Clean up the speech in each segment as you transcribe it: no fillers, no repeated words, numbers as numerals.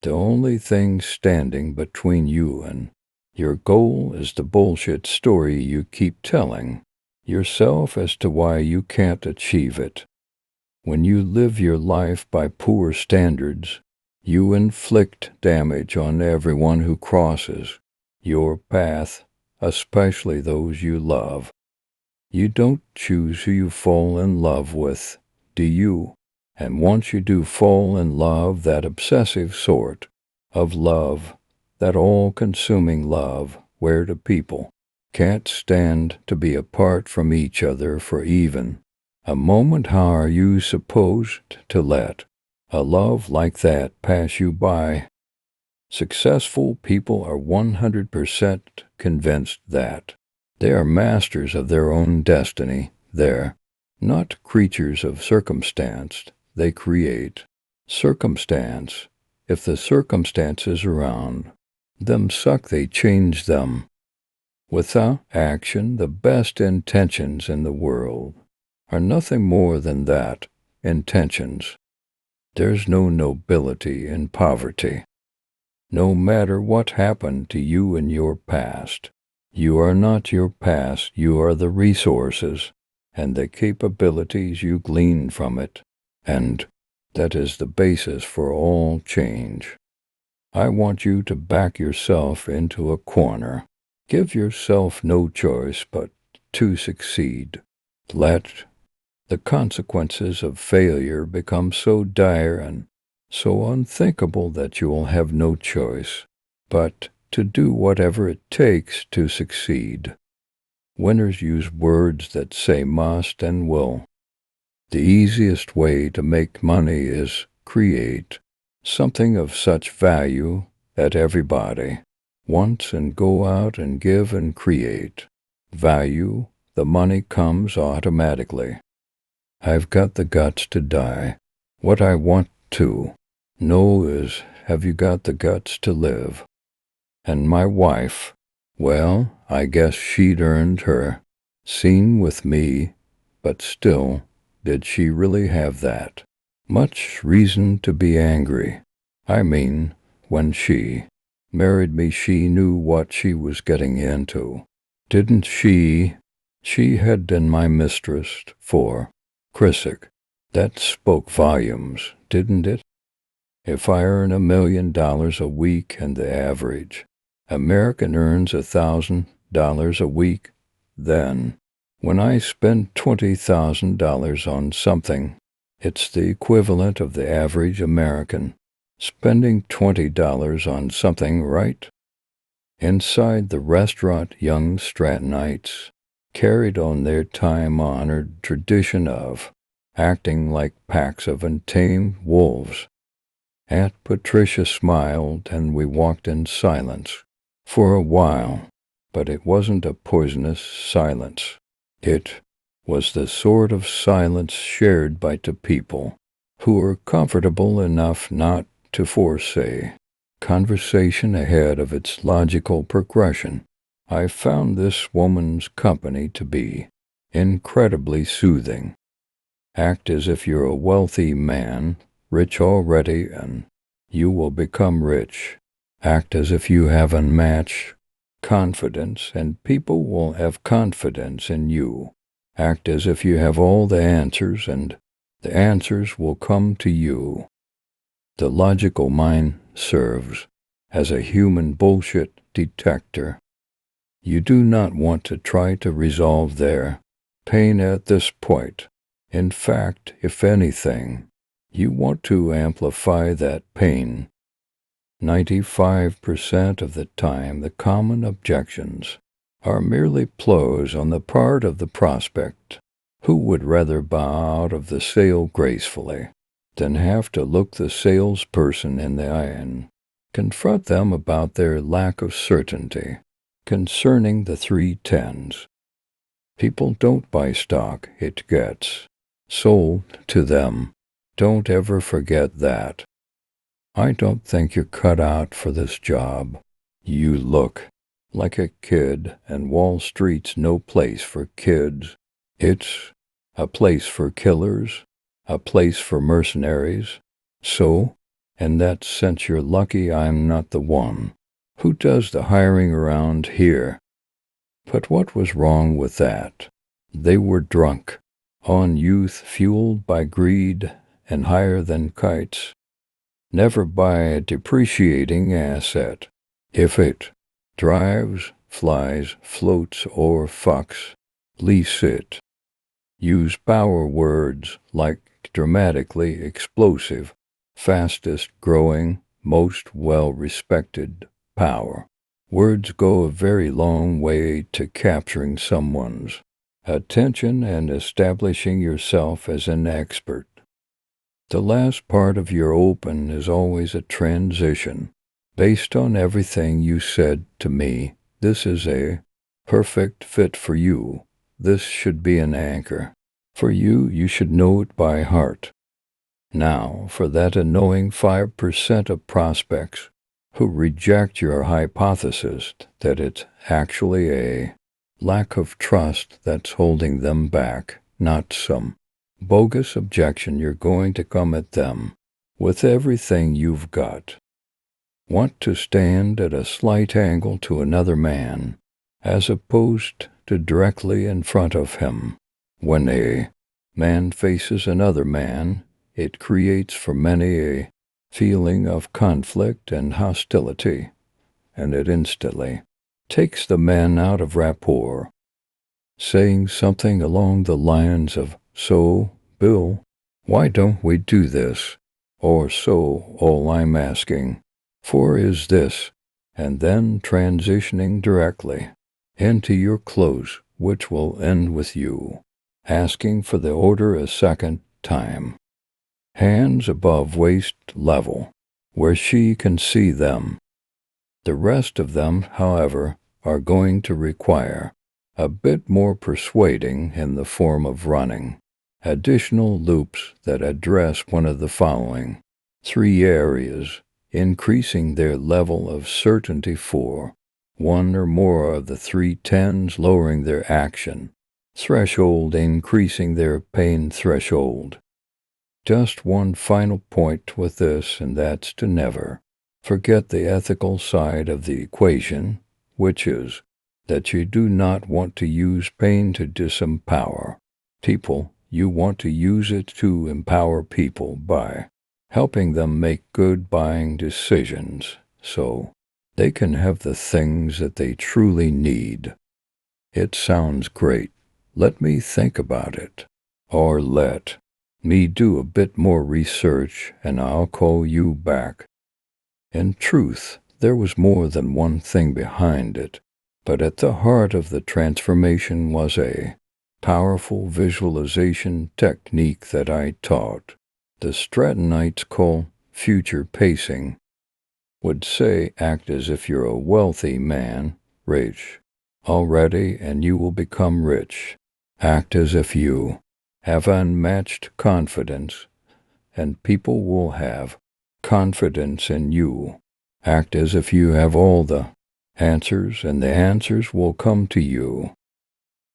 The only thing standing between you and your goal is the bullshit story you keep telling yourself as to why you can't achieve it. When you live your life by poor standards, you inflict damage on everyone who crosses your path, especially those you love. You don't choose who you fall in love with, do you? And once you do fall in love, that obsessive sort of love, that all-consuming love, where the people can't stand to be apart from each other for even a moment, how are you supposed to let a love like that pass you by? Successful people are 100% convinced that they are masters of their own destiny. They're not creatures of circumstance. They create circumstance. If the circumstances around them suck, they change them. Without action, the best intentions in the world are nothing more than that, intentions. There's no nobility in poverty. No matter what happened to you in your past, you are not your past, you are the resources and the capabilities you glean from it, and that is the basis for all change. I want you to back yourself into a corner. Give yourself no choice but to succeed. Let the consequences of failure become so dire and so unthinkable that you will have no choice but to do whatever it takes to succeed. Winners use words that say must and will. The easiest way to make money is create something of such value that everybody wants and go out and give and create value. The money comes automatically. I've got the guts to die. What I want to know is, have you got the guts to live? And my wife, well, I guess she'd earned her scene with me, but still, did she really have that much reason to be angry? I mean, when she married me, she knew what she was getting into, didn't she? She had been my mistress for Chrissick. That spoke volumes, didn't it? If I earn $1 million a week and the average American earns $1,000 a week, then when I spend $20,000 on something, it's the equivalent of the average American spending $20 on something, right? Inside the restaurant, young Stratonites carried on their time-honored tradition of acting like packs of untamed wolves. Aunt Patricia smiled, and we walked in silence for a while, but it wasn't a poisonous silence. It was the sort of silence shared by two people who were comfortable enough not to force a conversation ahead of its logical progression. I found this woman's company to be incredibly soothing. Act as if you're a wealthy man, rich already, and you will become rich. Act as if you have unmatched confidence, and people will have confidence in you. Act as if you have all the answers, and the answers will come to you. The logical mind serves as a human bullshit detector. You do not want to try to resolve their pain at this point. In fact, if anything, you want to amplify that pain. 95% of the time, the common objections are merely ploys on the part of the prospect, who would rather bow out of the sale gracefully than have to look the salesperson in the eye and confront them about their lack of certainty concerning the 3 10s. People don't buy stock, it gets sold to them. Don't ever forget that. I don't think you're cut out for this job. You look like a kid, and Wall Street's no place for kids. It's a place for killers, a place for mercenaries. So, and that since you're lucky I'm not the one who does the hiring around here. But what was wrong with that? They were drunk on youth fueled by greed and higher than kites, never by a depreciating asset. If it drives, flies, floats, or fucks, lease it. Use power words like dramatically explosive, fastest growing, most well-respected power. Words go a very long way to capturing someone's attention and establishing yourself as an expert. The last part of your open is always a transition. Based on everything you said to me, this is a perfect fit for you. This should be an anchor. For you, you should know it by heart. Now, for that annoying 5% of prospects who reject your hypothesis that it's actually a lack of trust that's holding them back, not some bogus objection, you're going to come at them with everything you've got. Want to stand at a slight angle to another man, as opposed to directly in front of him. When a man faces another man, it creates for many a feeling of conflict and hostility, and it instantly takes the men out of rapport. Saying something along the lines of, "So, Bill, why don't we do this?" Or, "So, all I'm asking for is this," and then transitioning directly into your close, which will end with you asking for the order a second time. Hands above waist level, where she can see them. The rest of them, however, are going to require a bit more persuading in the form of running additional loops that address one of the following 3 areas, increasing their level of certainty for one or more of the 3 tens, lowering their action threshold, increasing their pain threshold. Just one final point with this, and that's to never forget the ethical side of the equation, which is that you do not want to use pain to disempower people. You want to use it to empower people by helping them make good buying decisions so they can have the things that they truly need. It sounds great. Let me think about it. Or let me do a bit more research and I'll call you back. In truth, there was more than one thing behind it, but at the heart of the transformation was a powerful visualization technique that I taught. The Stratonites call future pacing. Would say, act as if you're a wealthy man, rich already, and you will become rich. Act as if you have unmatched confidence, and people will have confidence in you. Act as if you have all the answers, and the answers will come to you.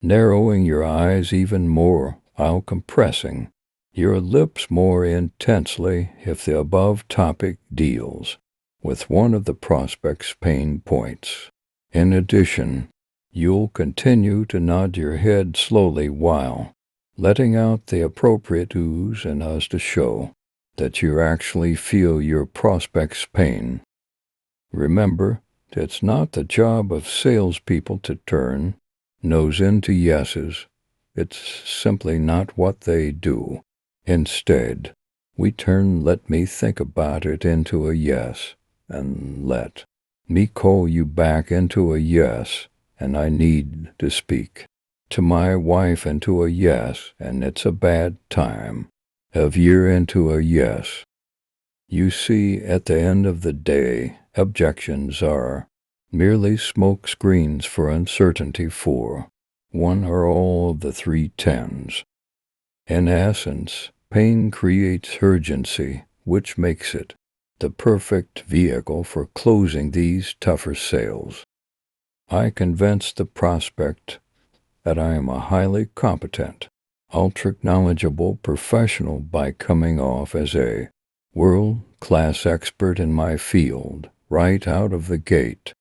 Narrowing your eyes even more while compressing your lips more intensely if the above topic deals with one of the prospect's pain points. In addition, you'll continue to nod your head slowly while letting out the appropriate oohs and uhs to show that you actually feel your prospect's pain. Remember, it's not the job of salespeople to turn no's into yeses. It's simply not what they do. Instead, we turn "let me think about it" into a yes, and "let me call you back" into a yes, and "I need to speak to my wife" into a yes, and "it's a bad time of year" into a yes. You see, at the end of the day, objections are merely smoke screens for uncertainty for one or all of the 3 tens. In essence, pain creates urgency, which makes it the perfect vehicle for closing these tougher sales. I convince the prospect that I am a highly competent, ultra-knowledgeable professional by coming off as a world world-class expert in my field right out of the gate.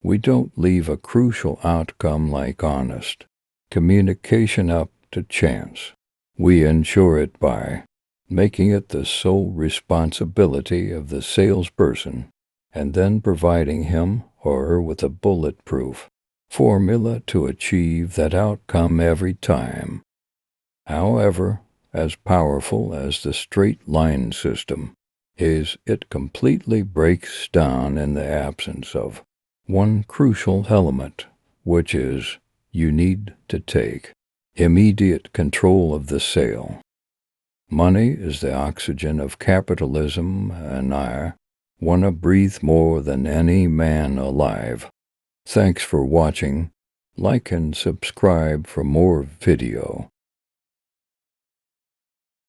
We don't leave a crucial outcome like honest communication up to chance. We ensure it by making it the sole responsibility of the salesperson and then providing him or her with a bulletproof formula to achieve that outcome every time. However, as powerful as the straight-line system is, it completely breaks down in the absence of one crucial element, which is you need to take immediate control of the sale. Money is the oxygen of capitalism, and I want to breathe more than any man alive. Thanks for watching. Like and subscribe for more video.